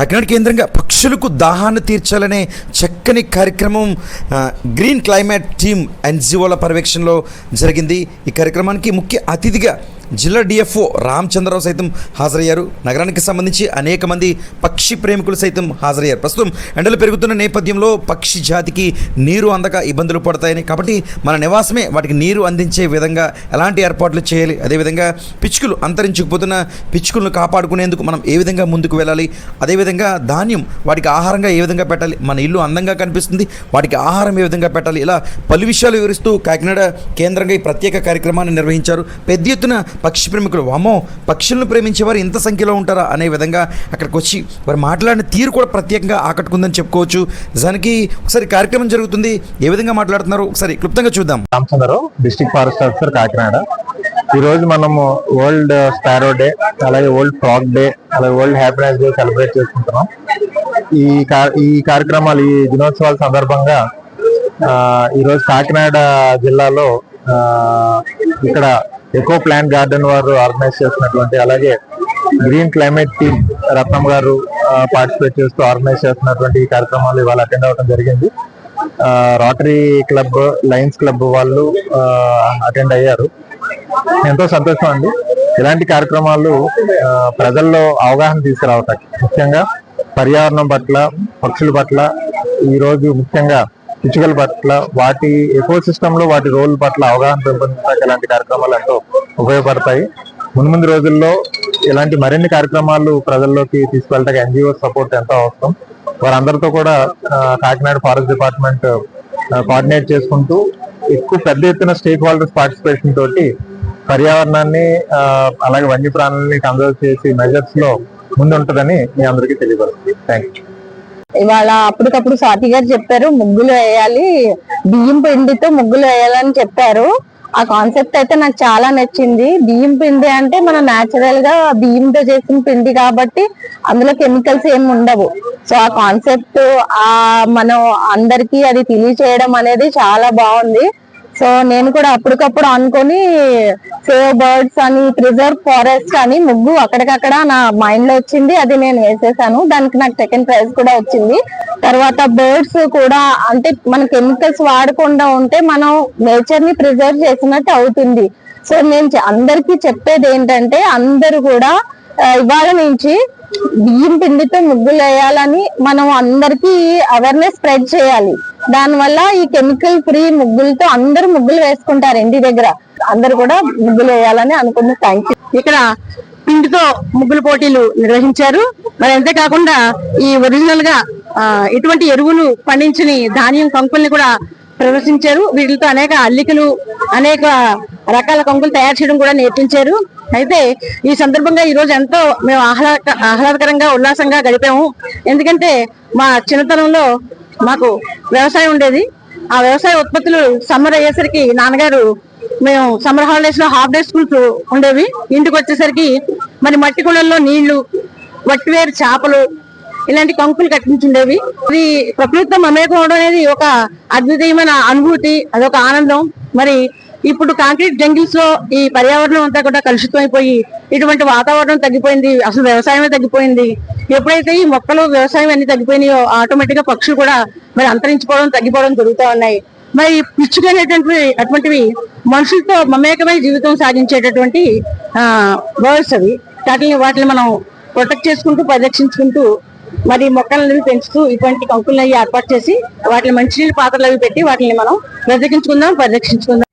కాకినాడ కేంద్రంగా పక్షులకు దాహాన్ని తీర్చాలనే చక్కని కార్యక్రమం గ్రీన్ క్లైమేట్ టీమ్ ఎన్జిఓల పర్యవేక్షణలో జరిగింది. ఈ కార్యక్రమానికి ముఖ్య అతిథిగా జిల్లా డిఎఫ్ఓ రామచంద్రరావు సైతం హాజరయ్యారు. నగరానికి సంబంధించి అనేక మంది పక్షి ప్రేమికులు సైతం హాజరయ్యారు. ప్రస్తుతం ఎండలు పెరుగుతున్న నేపథ్యంలో పక్షి జాతికి నీరు అందక ఇబ్బందులు పడతాయని, కాబట్టి మన నివాసమే వాటికి నీరు అందించే విధంగా ఎలాంటి ఏర్పాట్లు చేయాలి, అదేవిధంగా పిచ్చుకలు అంతరించుకుపోతున్న పిచ్చుకలను కాపాడుకునేందుకు మనం ఏ విధంగా ముందుకు వెళ్ళాలి, అదేవిధంగా ధాన్యం వాటికి ఆహారంగా ఏ విధంగా పెట్టాలి, మన ఇల్లు అందంగా కనిపిస్తుంది వాటికి ఆహారం ఏ విధంగా పెట్టాలి, ఇలా పలు విషయాలు వివరిస్తూ కాకినాడ కేంద్రంగా ఈ ప్రత్యేక కార్యక్రమాన్ని నిర్వహించారు. పెద్ద ఎత్తున పక్షి ప్రేమికులు వామో పక్షులను ప్రేమించేవారు ఇంత సంఖ్యలో ఉంటారా అనే విధంగా అక్కడికి వచ్చి వారు మాట్లాడిన తీరు కూడా ప్రత్యేకంగా ఆకట్టుకుందని చెప్పుకోవచ్చు. నిజానికి ఒకసారి కార్యక్రమం జరుగుతుంది, ఏ విధంగా మాట్లాడుతున్నారు ఒకసారి క్లుప్తంగా చూద్దాం. Ramachandra Rao, district forest officer, Kakinada. ఈ రోజు మనము వరల్డ్ స్పారో డే, అలాగే వరల్డ్ ఫ్రాగ్ డే, అలాగే వరల్డ్ హ్యాపీనెస్ డే సెలబ్రేట్ చేసుకుంటున్నాం. ఈ కార్యక్రమాలు, ఈ దినోత్సవాల సందర్భంగా ఈరోజు కాకినాడ జిల్లాలో ఇక్కడ ఎకో ప్లాంట్ గార్డెన్ వారు ఆర్గనైజ్ చేస్తున్నటువంటి, అలాగే గ్రీన్ క్లైమేట్ టీమ్ రత్నం గారు పార్టిసిపేట్ చేస్తూ ఆర్గనైజ్ చేస్తున్నటువంటి ఈ కార్యక్రమాలు ఇవాళ అటెండ్ అవ్వడం జరిగింది. రోటరీ క్లబ్, లయన్స్ క్లబ్ వాళ్ళు అటెండ్ అయ్యారు. ఎంతో సంతోషం అండి. ఇలాంటి కార్యక్రమాలు ప్రజల్లో అవగాహన తీసుకురావటానికి, ముఖ్యంగా పర్యావరణం పట్ల, పక్షుల పట్ల, ఈరోజు ముఖ్యంగా పిచ్చుకల పట్ల, వాటి ఎకో సిస్టమ్ లో వాటి రోల్ పట్ల అవగాహన పెంపొందించడానికి ఇలాంటి కార్యక్రమాలు ఎంతో ఉపయోగపడతాయి. ముందు రోజుల్లో ఇలాంటి మరిన్ని కార్యక్రమాలు ప్రజల్లోకి తీసుకెళ్ళడానికి ఎన్జిఓ సపోర్ట్ ఎంతో అవసరం. వారందరితో కూడా కాకినాడ ఫారెస్ట్ డిపార్ట్మెంట్ కోఆర్డినేట్ చేసుకుంటూ ఎక్కువ పెద్ద ఎత్తున స్టేక్ హోల్డర్స్ పార్టిసిపేషన్ తోటి పర్యావరణాన్ని అలాగే వన్యప్రాణుల్ని కన్జర్వ్ చేసి మెజర్స్ లో ముందుంటదని మీ అందరికీ తెలియపరుస్తుంది. Thank you. ఇవాళ అప్పటికప్పుడు స్వాతి గారు చెప్పారు, ముగ్గులు వేయాలి, బియ్యం పిండితో ముగ్గులు వేయాలని చెప్పారు. ఆ కాన్సెప్ట్ అయితే నాకు చాలా నచ్చింది. బియ్యం పిండి అంటే మనం న్యాచురల్ గా బియ్యంతో చేసిన పిండి కాబట్టి అందులో కెమికల్స్ ఏమి ఉండవు. సో ఆ కాన్సెప్ట్ మనం అందరికి అది తెలియచేయడం అనేది చాలా బాగుంది. సో నేను కూడా అప్పటికప్పుడు అనుకొని సేవ్ బర్డ్స్ అని, ప్రిజర్వ్ ఫారెస్ట్ అని ముగ్గు అక్కడికక్కడ నా మైండ్ లో వచ్చింది. అది నేను వేసేసాను. దానికి నాకు సెకండ్ ప్రైజ్ కూడా వచ్చింది. తర్వాత బర్డ్స్ కూడా, అంటే మన కెమికల్స్ వాడకుండా ఉంటే మనం నేచర్ ని ప్రిజర్వ్ చేసినట్టు అవుతుంది. సో నేను అందరికి చెప్పేది ఏంటంటే, అందరూ కూడా ఇవాళ నుంచి బియ్యం పిండితో ముగ్గులు వేయాలని మనం అందరికి అవేర్నెస్ స్ప్రెడ్ చేయాలి. దానివల్ల ఈ కెమికల్ ఫ్రీ ముగ్గులతో అందరూ ముగ్గులు వేసుకుంటారు ఇంటి దగ్గర. అందరు కూడా ముగ్గులు వేయాలని అనుకున్న. Thank you. ఇక్కడ పిండితో ముగ్గుల పోటీలు నిర్వహించారు. మరి అంతేకాకుండా ఈ ఒరిజినల్ గా ఎటువంటి ఎరువులు పండించని ధాన్యం కంకుల్ని కూడా ప్రదర్శించారు. వీటితో అనేక అల్లికలు, అనేక రకాల కంకులు తయారు చేయడం కూడా నేర్పించారు. అయితే ఈ సందర్భంగా ఈ రోజు ఎంతో మేము ఆహ్లాదకరంగా, ఉల్లాసంగా గడిపాము. ఎందుకంటే మా చిన్నతనంలో మాకు వ్యవసాయం ఉండేది. ఆ వ్యవసాయ ఉత్పత్తులు సమ్మర్ అయ్యేసరికి నాన్నగారు, మేము సమ్మర్ హాలిడేస్ లో హాఫ్ డే స్కూల్స్ ఉండేవి. ఇంటికి వచ్చేసరికి మరి మట్టి కుండల్లో నీళ్లు, వట్టివేరు చేపలు, ఇలాంటి కంకులు కట్టించుండేవి. ఇది ప్రకృతితో మమేకం అవడం అనేది ఒక అద్వితీయమైన అనుభూతి, అదొక ఆనందం. మరి ఇప్పుడు కాంక్రీట్ జంగిల్స్ లో ఈ పర్యావరణం అంతా కూడా కలుషితం అయిపోయి ఇటువంటి వాతావరణం తగ్గిపోయింది. అసలు వ్యవసాయమే తగ్గిపోయింది. ఎప్పుడైతే ఈ మొక్కలు, వ్యవసాయం అన్ని తగ్గిపోయినాయో ఆటోమేటిక్ గా పక్షులు కూడా మరి అంతరించిపోవడం, తగ్గిపోవడం జరుగుతూ ఉన్నాయి. మరి పిచ్చుక అటువంటివి మనుషులతో మమేకమై జీవితం సాగించేటటువంటి బర్డ్స్ అవి. వాటిని మనం ప్రొటెక్ట్ చేసుకుంటూ, పరిరక్షించుకుంటూ, మరి మొక్కలను పెంచుతూ ఇటువంటి కంకులను ఏర్పాటు చేసి వాటిని మంచినీళ్ళ పాత్రలు అవి పెట్టి వాటిని మనం పరిరక్షించుకుందాం.